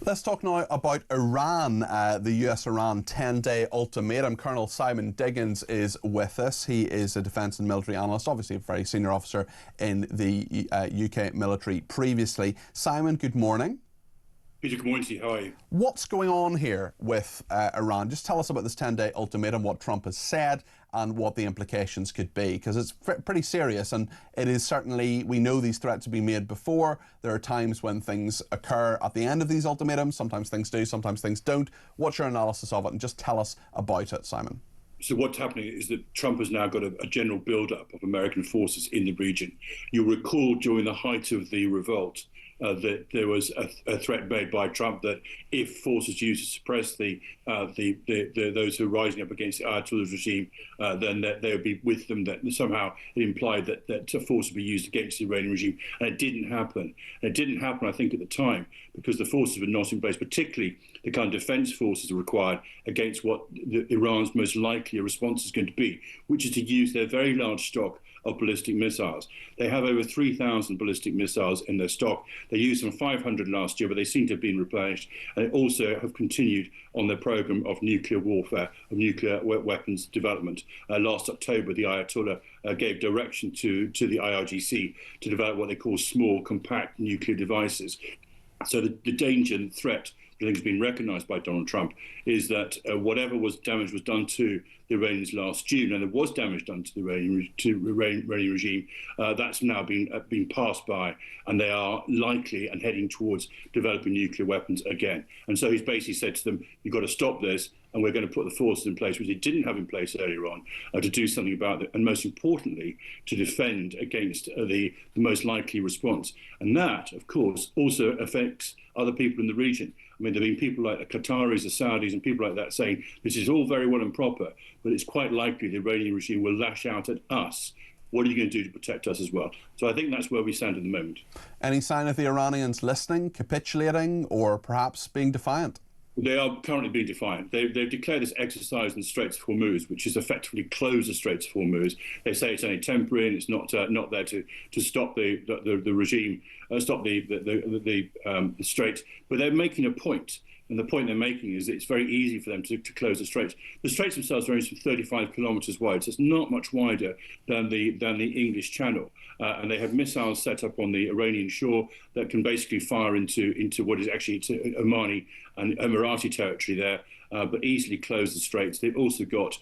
Let's talk now about Iran, the US-Iran 10-day ultimatum. Colonel Simon Diggins is with us. He is a defence and military analyst, obviously a very senior officer in the UK military previously. Simon, good morning. Peter, good morning to you. How are you? What's going on here with Iran? Just tell us about this 10-day ultimatum, what Trump has said and what the implications could be, because it's pretty serious, and it is certainly, we know these threats have been made before. There are times when things occur at the end of these ultimatums. Sometimes things do, sometimes things don't. What's your analysis of it? And just tell us about it, Simon. So what's happening is that Trump has now got a general build-up of American forces in the region. You'll recall during the height of the revolt that there was a threat made by Trump that if forces used to suppress those who are rising up against the Ayatollah's regime, then that they would be with them. That somehow it implied that force would be used against the Iranian regime, and it didn't happen. And it didn't happen, I think, at the time because the forces were not in place, particularly the kind of defence forces required against what Iran's most likely response is going to be, which is to use their very large stock of ballistic missiles. They have over 3,000 ballistic missiles in their stock. They used some 500 last year, but they seem to have been replenished. And they also have continued on their program of nuclear warfare, of nuclear weapons development. Last October, the Ayatollah gave direction to the IRGC to develop what they call small, compact nuclear devices. So the danger and threat, I think, has been recognised by Donald Trump, is that whatever damage was done to the Iranians last June, and there was damage done to the Iranian regime, that's now been passed by, and they are likely and heading towards developing nuclear weapons again. And so he's basically said to them, you've got to stop this, and we're going to put the forces in place, which they didn't have in place earlier on, to do something about it, and most importantly, to defend against the most likely response. And that, of course, also affects other people in the region. I mean, there have been people like the Qataris, the Saudis, and people like that saying this is all very well and proper, but it's quite likely the Iranian regime will lash out at us. What are you going to do to protect us as well? So I think that's where we stand at the moment. Any sign of the Iranians listening, capitulating, or perhaps being defiant? They are currently being defiant. They've declared this exercise in the Straits of Hormuz, which is effectively close the Straits of Hormuz. They say it's only temporary and it's not there to stop the regime, stop the Straits. But they're making a point. And the point they're making is that it's very easy for them to close the Straits. The Straits themselves are only 35 kilometres wide, so it's not much wider than the English Channel. And they have missiles set up on the Iranian shore that can basically fire into what is actually Omani and Emirati territory there, but easily close the Straits. They've also got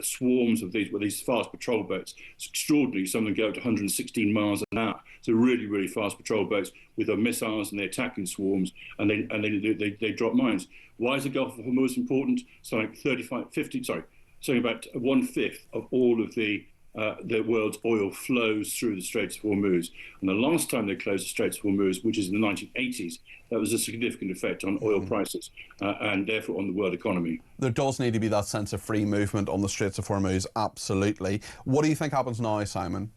swarms of these fast patrol boats. It's extraordinary. Some of them go up to 116 miles an hour. So really, really fast patrol boats with their missiles, and they attack in swarms, and they drop mines. Why is the Gulf of Hormuz important? Something about 1/5 of all of the world's oil flows through the Straits of Hormuz. And the last time they closed the Straits of Hormuz, which is in the 1980s, that was a significant effect on oil prices and therefore on the world economy. There does need to be that sense of free movement on the Straits of Hormuz, absolutely. What do you think happens now, Simon?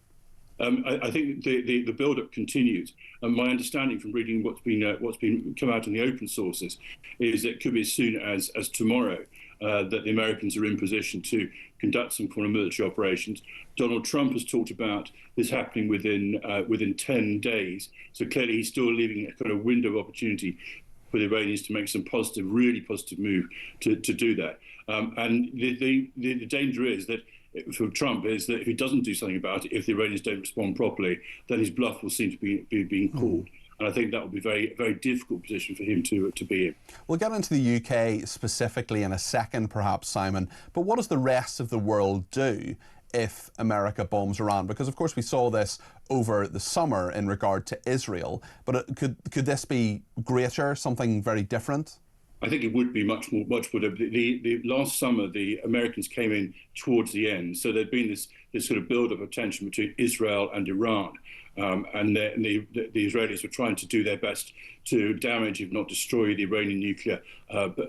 I think the build-up continues. And my understanding from reading what's been come out in the open sources is that it could be as soon as tomorrow that the Americans are in position to conduct some kind of military operations. Donald Trump has talked about this happening within 10 days. So clearly he's still leaving a kind of window of opportunity for the Iranians to make some really positive move to do that. And the danger is that for Trump is that if he doesn't do something about it, if the Iranians don't respond properly, then his bluff will seem to be being called. And I think that will be a very, very difficult position for him to be in. We'll get into the UK specifically in a second, perhaps, Simon. But what does the rest of the world do if America bombs Iran? Because, of course, we saw this over the summer in regard to Israel. But could this be greater, something very different? I think it would be much more. The last summer, the Americans came in towards the end, so there'd been this sort of build-up of tension between Israel and Iran, and the Israelis were trying to do their best to damage, if not destroy, the Iranian nuclear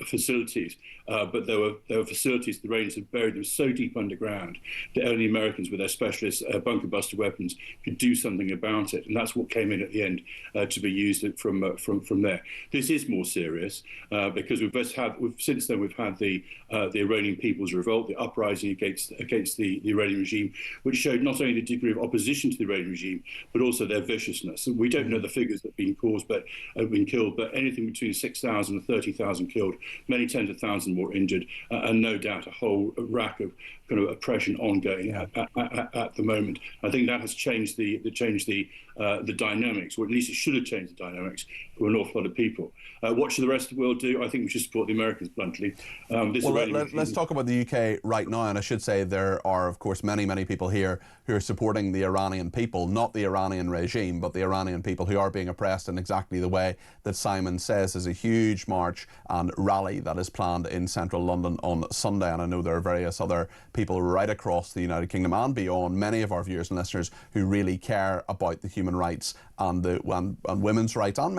facilities. But there were facilities the Iranians had buried them so deep underground that only Americans with their specialist bunker buster weapons could do something about it, and that's what came in at the end to be used from there. This is more serious because since then we've had the Iranian People's Revolt, the uprising against the Iranian regime, which showed not only the degree of opposition to the Iranian regime, but also their viciousness. We don't know the figures that have been caused, but have been killed, but anything between 6,000 and 30,000 killed, many tens of thousands more injured, and no doubt a whole rack of kind of oppression ongoing at the moment. I think that has changed the dynamics, or at least it should have changed the dynamics for an awful lot of people. What should the rest of the world do? I think we should support the Americans bluntly. Let's talk about the UK right now, and I should say there are, of course, many people here who are supporting the Iranian people, not the Iranian regime, but the Iranian people who are being oppressed in exactly the way that Simon says. There's a huge march and rally that is planned in central London on Sunday, and I know there are various other people right across the United Kingdom and beyond, many of our viewers and listeners who really care about the human rights and women's rights and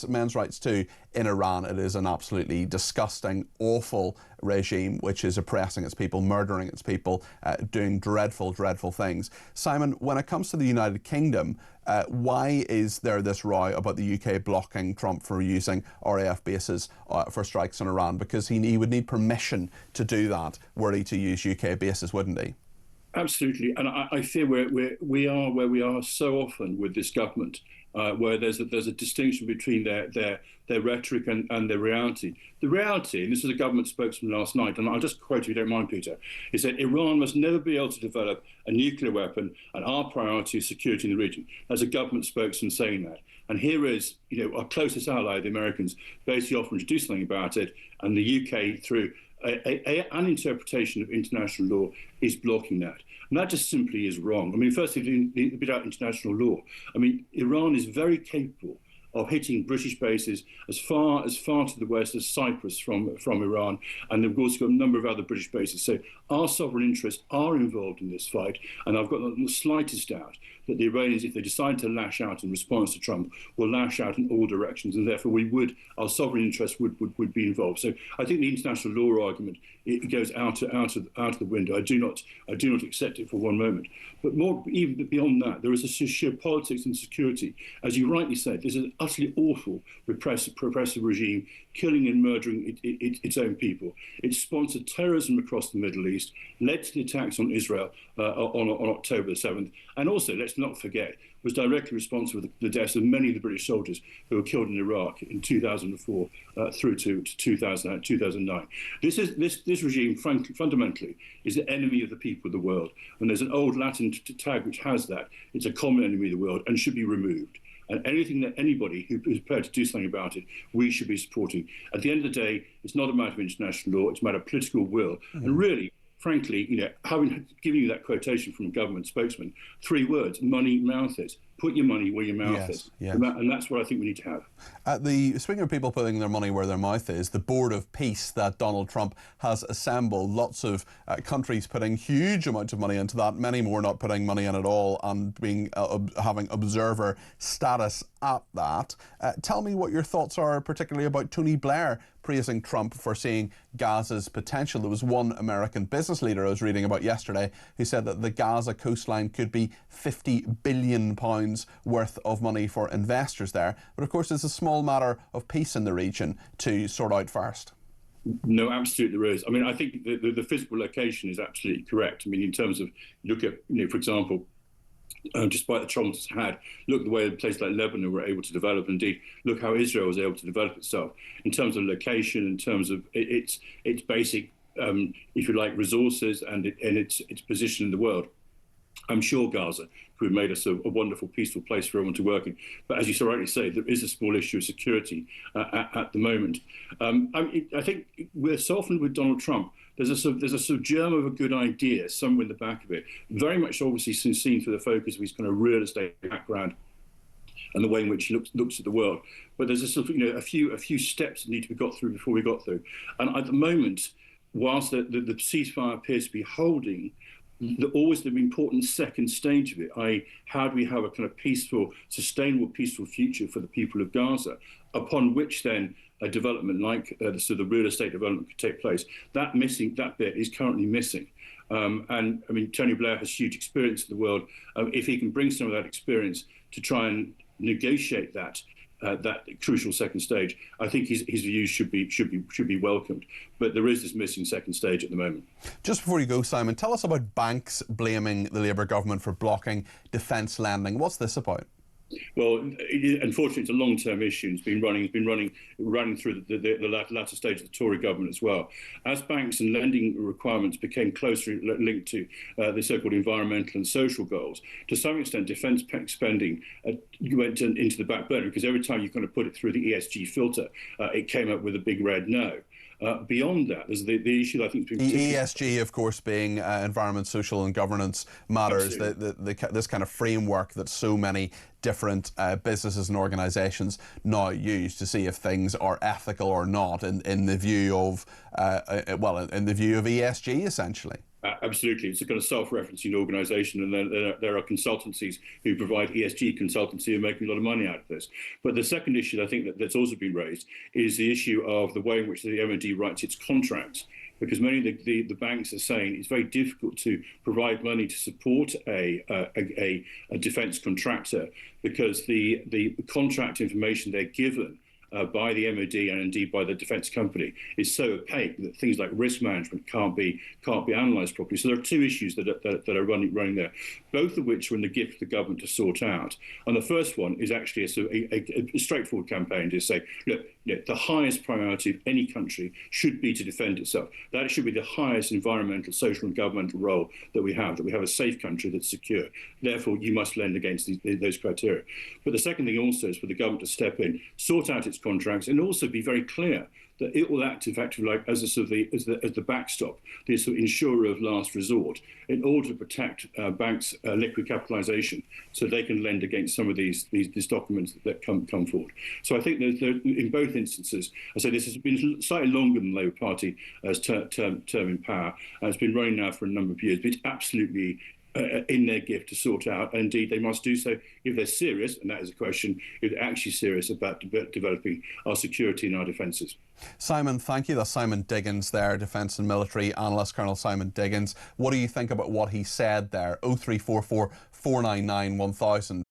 men's rights too in Iran. It is an absolutely disgusting, awful regime which is oppressing its people, murdering its people, doing dreadful things. Simon, when it comes to the United Kingdom, why is there this row about the UK blocking Trump for using RAF bases for strikes on Iran? Because he would need permission to do that were he to use UK bases, wouldn't he? Absolutely, and I fear we are where we are so often with this government, where there's a distinction between their rhetoric and their reality. The reality, and this is a government spokesman last night, and I'll just quote if you don't mind, Peter, he said, Iran must never be able to develop a nuclear weapon, and our priority is security in the region. As a government spokesman saying that. And here is, our closest ally, the Americans, basically offering to do something about it, and the UK, through an interpretation of international law, is blocking that. And that just simply is wrong. I mean, firstly, without international law, I mean, Iran is very capable of hitting British bases as far to the west as Cyprus from Iran, and they've also got a number of other British bases. So our sovereign interests are involved in this fight, and I've got the slightest doubt that the Iranians, if they decide to lash out in response to Trump, will lash out in all directions, and therefore our sovereign interests would be involved. So I think the international law argument, it goes out of the window. I do not accept it for one moment. But even beyond that, there is a sheer politics and security. As you rightly said, there's an utterly awful repressive regime killing and murdering its own people. It sponsored terrorism across the Middle East, led to the attacks on Israel on October the 7th, and also, let's not forget, was directly responsible for the deaths of many of the British soldiers who were killed in Iraq in 2004 through to 2009. This regime, frankly, fundamentally, is the enemy of the people of the world. And there's an old Latin tag which has that. It's a common enemy of the world and should be removed. And anything that anybody who is prepared to do something about it, we should be supporting. At the end of the day, it's not a matter of international law, it's a matter of political will. Mm-hmm. And really, frankly, giving you that quotation from a government spokesman, 3 words: money, mouth it. Put your money where your mouth is. Yes. And that's what I think we need to have. Speaking of people putting their money where their mouth is, the Board of Peace that Donald Trump has assembled, lots of countries putting huge amounts of money into that, many more not putting money in at all and having observer status at that. Tell me what your thoughts are, particularly about Tony Blair praising Trump for seeing Gaza's potential. There was one American business leader I was reading about yesterday who said that the Gaza coastline could be £50 billion worth of money for investors there. But of course, it's a small matter of peace in the region to sort out first. No, absolutely there is. I mean, I think the physical location is absolutely correct. I mean, in terms of, look at, for example, despite the troubles it's had, look the way a place like Lebanon were able to develop. Indeed, look how Israel was able to develop itself in terms of location, in terms of its basic, if you like, resources and its position in the world. I'm sure Gaza could have made us a wonderful, peaceful place for everyone to work in. But as you so rightly say, there is a small issue of security at the moment. I think we're so often with Donald Trump, there's a sort of germ of a good idea somewhere in the back of it. Very much obviously seen through the focus of his kind of real estate background and the way in which he looks at the world. But there's a sort of, a few steps that need to be got through before we got through. And at the moment, whilst the ceasefire appears to be holding, always the important second stage of it, i.e. how do we have a kind of peaceful, sustainable, peaceful future for the people of Gaza, upon which then a development like the real estate development could take place. That bit is currently missing. And I mean, Tony Blair has huge experience in the world. If he can bring some of that experience to try and negotiate that that crucial second stage, I think his views should be welcomed. But there is this missing second stage at the moment. Just before you go, Simon, tell us about banks blaming the Labour government for blocking defence lending. What's this about? Well, unfortunately, it's a long-term issue. It's been running through the latter stage of the Tory government as well. As banks and lending requirements became closely linked to the so-called environmental and social goals, to some extent, defence spending went into the back burner, because every time you kind of put it through the ESG filter, it came up with a big red no. Beyond that, there's the issue that I think has been ESG, of course, being environment, social and governance matters, this kind of framework that so many different businesses and organisations now use to see if things are ethical or not in the view of, in the view of ESG, essentially. Absolutely. It's a kind of self-referencing organisation, and there are consultancies who provide ESG consultancy who are making a lot of money out of this. But the second issue I think that's also been raised is the issue of the way in which the MOD writes its contracts, because many of the banks are saying it's very difficult to provide money to support a defence contractor, because the contract information they're given by the MOD and indeed by the defence company is so opaque that things like risk management can't be analysed properly. So there are two issues that are running there, both of which are in the gift of the government to sort out. And the first one is actually a straightforward campaign to say, look, the highest priority of any country should be to defend itself. That should be the highest environmental, social and governmental role that we have a safe country that's secure. Therefore, you must lend against those criteria. But the second thing also is for the government to step in, sort out its contracts, and also be very clear that it will act effectively like as the backstop, the sort of insurer of last resort, in order to protect banks' liquid capitalisation, so they can lend against some of these documents that come forward. So I think that in both instances, I say this has been slightly longer than the Labour Party as term in power, and it's been running now for a number of years. But it's absolutely in their gift to sort out. And indeed, they must do so if they're serious, and that is a question, if they're actually serious about developing our security and our defences. Simon, thank you. That's Simon Diggins there, Defence and Military Analyst, Colonel Simon Diggins. What do you think about what he said there? 0344 499 1000.